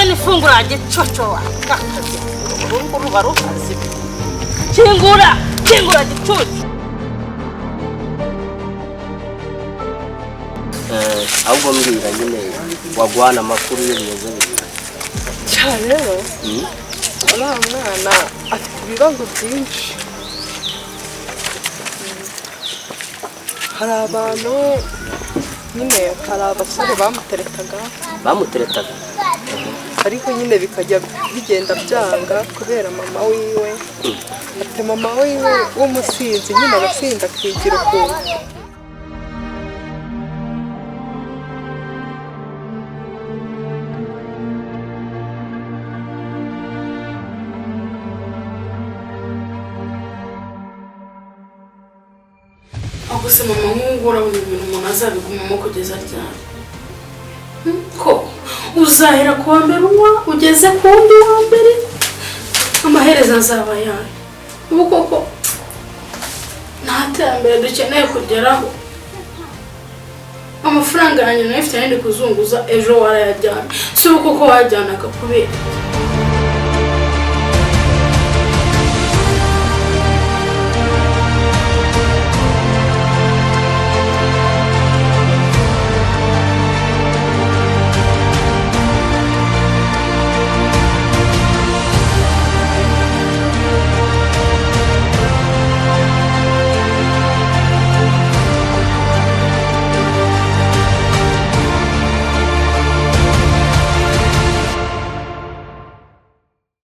nifungura gicoco kakaje urungu barukazi kingura gicoco ahubwo mbwira nyine wagwana amakuru y'ibintu cyane rero mwana afite ibibazo byinshi hari abantu nyine hari abasore bamuteretaga ariko nyine bikajya bigenda byanga kubera mama wiwe ati mama wiwe w'umusinzi nyine abasinda kwigira ukuntu Gusa mama nk'ungura buri bintu umuntu azabigumamo kugeza ryari ko uzahera kuwa mbere unywa ugeze ku wundi wa mbere amaherezo azaba yawe ubu koko nta terambere dukeneye kugeraho amafaranga yanjye nayo ifite ayandi kuzunguza ejo warayajyana si ubu koko wajyanaga kubera